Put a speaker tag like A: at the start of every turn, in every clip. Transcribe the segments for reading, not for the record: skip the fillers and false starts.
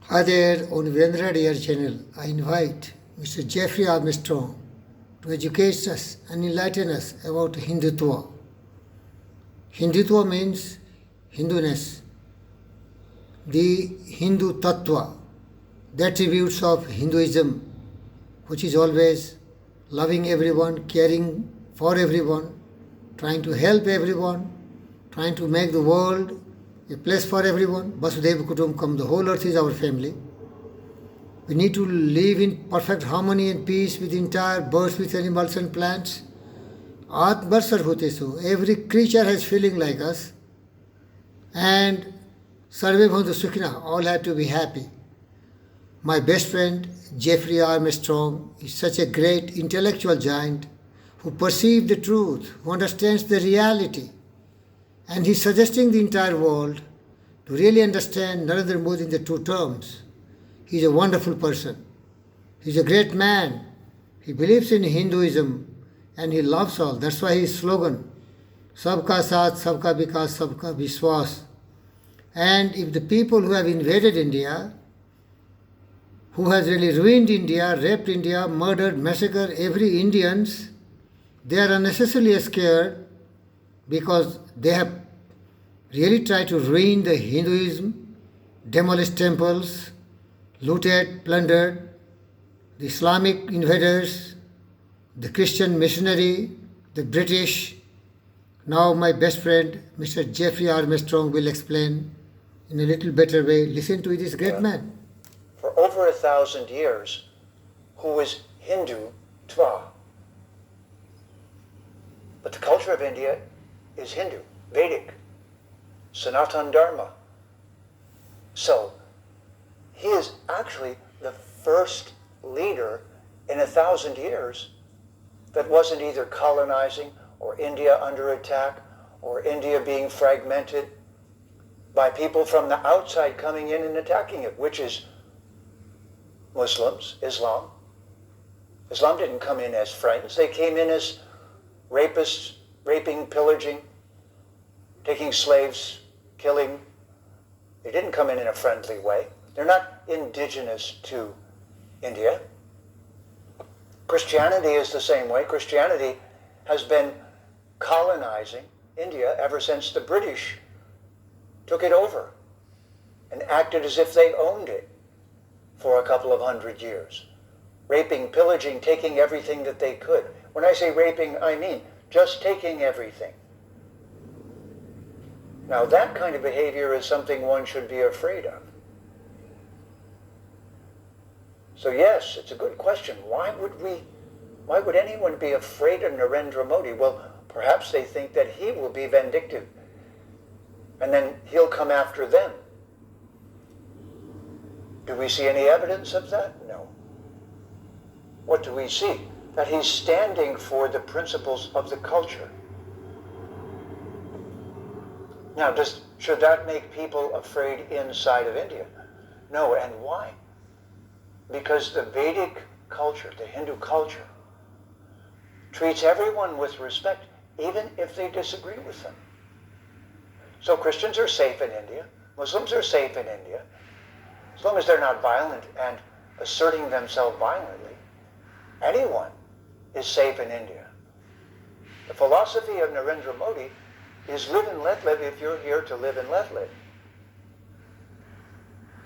A: Hi there, on Virendra Dear channel, I invite Mr. Jeffery Armstrong to educate us and enlighten us about Hindutva. Hindutva means Hinduness, the Hindu Tattva, the attributes of Hinduism, which is always loving everyone, caring for everyone, trying to help everyone, trying to make the world a place for everyone. Vasudhaiva Kutumbakam, the whole earth is our family. We need to live in perfect harmony and peace with entire birds, with animals and plants. Atmarsar hote so. Every creature has feeling like us. And Sarve Bhantu Sukhina, all have to be happy. My best friend Jeffery Armstrong is such a great intellectual giant who perceives the truth, who understands the reality. And he's suggesting the entire world to really understand Narendrsmodi in the true terms. He's a wonderful person. He's a great man. He believes in Hinduism and he loves all. That's why his slogan, Sabka Saath, Sabka Vikas, Sabka Vishwas. And if the people who have invaded India, who has really ruined India, raped India, murdered, massacred every Indians, they are unnecessarily scared because they have really tried to ruin the Hinduism, demolished temples, looted, plundered, the Islamic invaders, the Christian missionary, the British. Now my best friend, Mr. Jeffery Armstrong, will explain in a little better way. Listen to this great man.
B: For over 1,000 years, who was Hindutva. But the culture of India is Hindu, Vedic, Sanatan Dharma. So, he is actually the first leader in 1,000 years that wasn't either colonizing or India under attack or India being fragmented by people from the outside coming in and attacking it, which is Muslims, Islam. Islam didn't come in as friends. They came in as rapists, raping, pillaging, taking slaves, killing. They didn't come in a friendly way. They're not indigenous to India. Christianity is the same way. Christianity has been colonizing India ever since the British took it over and acted as if they owned it for a couple of 100 years. Raping, pillaging, taking everything that they could. When I say raping, I mean just taking everything. Now that kind of behavior is something one should be afraid of. So yes, it's a good question. Why would anyone be afraid of Narendra Modi? Well, perhaps they think that he will be vindictive and then he'll come after them. Do we see any evidence of that? No. What do we see? That he's standing for the principles of the culture. Now, should that make people afraid inside of India? No, and why? Because the Vedic culture, the Hindu culture, treats everyone with respect, even if they disagree with them. So Christians are safe in India, Muslims are safe in India, as long as they're not violent and asserting themselves violently. Anyone is safe in India. The philosophy of Narendra Modi is live and let live if you're here to live and let live.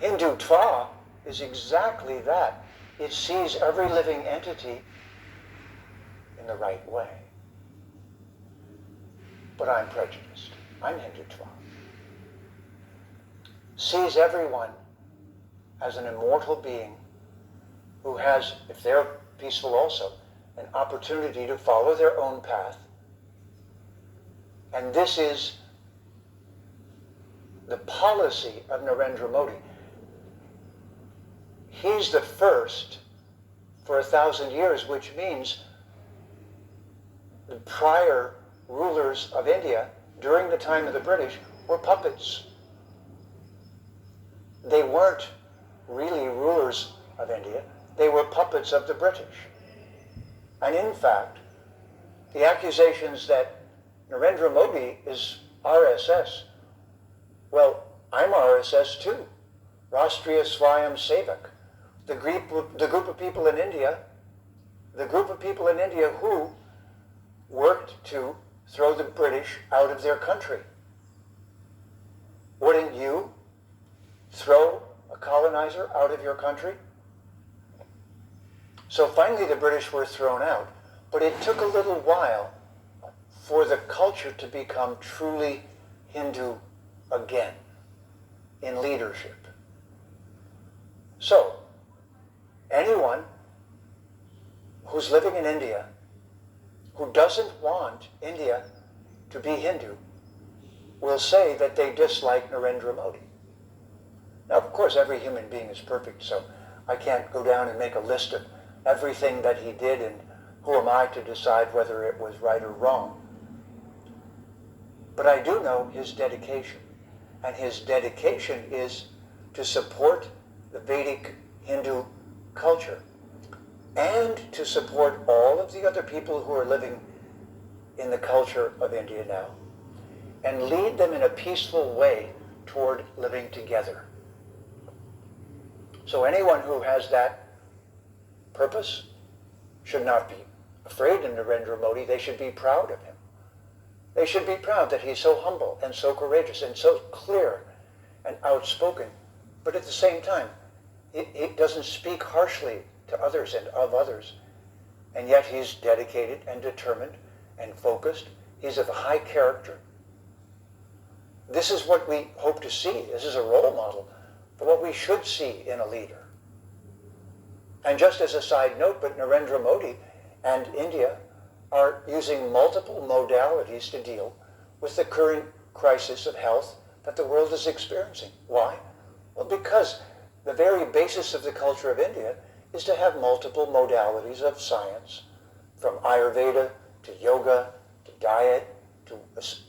B: Hindutva is exactly that. It sees every living entity in the right way. But I'm prejudiced. I'm Hindutva. Sees everyone as an immortal being who has, if they're peaceful also, an opportunity to follow their own path. And this is the policy of Narendra Modi. He's the first for 1,000 years, which means the prior rulers of India during the time of the British were puppets. They weren't really rulers of India. They were puppets of the British. And in fact, the accusations that Narendra Modi is RSS, well, I'm RSS too. Rashtriya Swayam Sevak, the group of people in India, who worked to throw the British out of their country. Wouldn't you throw a colonizer out of your country? So finally the British were thrown out, but it took a little while for the culture to become truly Hindu again in leadership. So, anyone who's living in India who doesn't want India to be Hindu will say that they dislike Narendra Modi. Now, of course, every human being is perfect, so I can't go down and make a list of everything that he did, and who am I to decide whether it was right or wrong. But I do know his dedication, and his dedication is to support the Vedic Hindu culture and to support all of the other people who are living in the culture of India now and lead them in a peaceful way toward living together. So anyone who has that purpose should not be afraid of Narendra Modi. They should be proud of him. They should be proud that he's so humble and so courageous and so clear and outspoken, but at the same time, he doesn't speak harshly to others and of others, and yet he's dedicated and determined and focused. He's of high character. This is what we hope to see. This is a role model for what we should see in a leader. And just as a side note, but Narendra Modi and India are using multiple modalities to deal with the current crisis of health that the world is experiencing. Why? Well, because the very basis of the culture of India is to have multiple modalities of science, from Ayurveda to yoga to diet to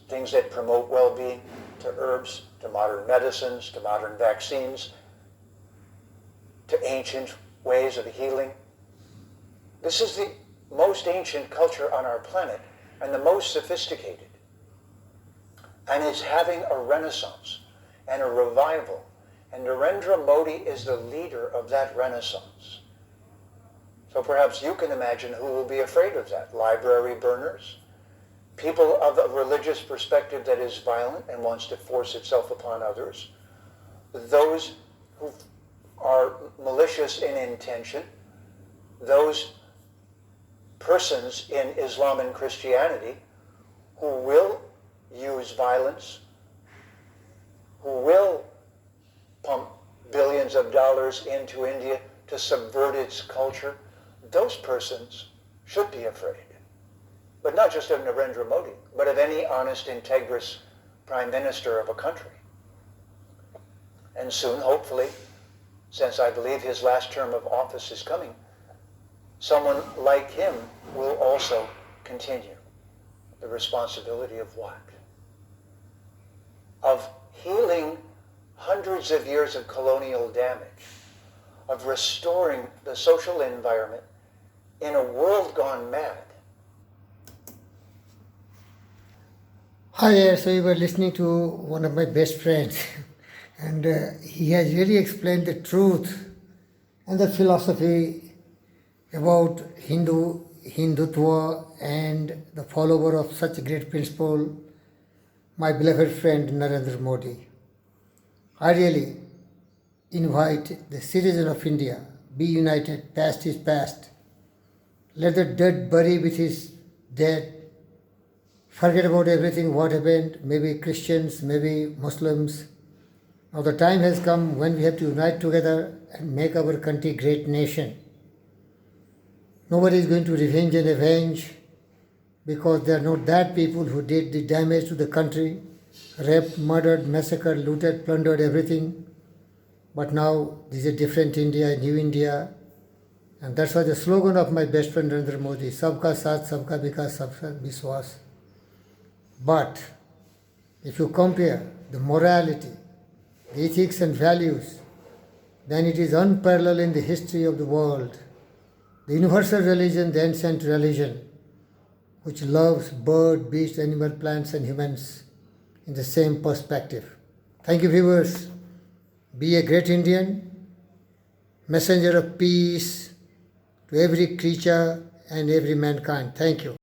B: things that promote well-being, to herbs, to modern medicines, to modern vaccines, to ancient ways of healing. This is the most ancient culture on our planet and the most sophisticated. And it's having a renaissance and a revival. And Narendra Modi is the leader of that renaissance. So perhaps you can imagine who will be afraid of that. Library burners, people of a religious perspective that is violent and wants to force itself upon others, those who are malicious in intention, those persons in Islam and Christianity who will use violence, who will pump billions of dollars into India to subvert its culture, those persons should be afraid. But not just of Narendra Modi, but of any honest, integrous prime minister of a country. And soon, hopefully, since I believe his last term of office is coming, someone like him will also continue the responsibility of what? Of healing hundreds of years of colonial damage, of restoring the social environment in a world gone mad.
A: Hi, so you were listening to one of my best friends, and he has really explained the truth and the philosophy about Hindutva and the follower of such a great principle, my beloved friend Narendra Modi. I really invite the citizen of India, be united, past is past. Let the dead bury with his dead. Forget about everything what happened, maybe Christians, maybe Muslims. Now the time has come when we have to unite together and make our country great nation. Nobody is going to revenge and avenge because they are not that people who did the damage to the country, raped, murdered, massacred, looted, plundered everything. But now this is a different India, a new India. And that's why the slogan of my best friend Narendra Modi, Sabka Saath, Sabka Vikas, Sabka Vishwas. But if you compare the morality, the ethics and values, then it is unparalleled in the history of the world. The universal religion, the ancient religion, which loves bird, beast, animal, plants and humans in the same perspective. Thank you, viewers. Be a great Indian, messenger of peace to every creature and every mankind. Thank you.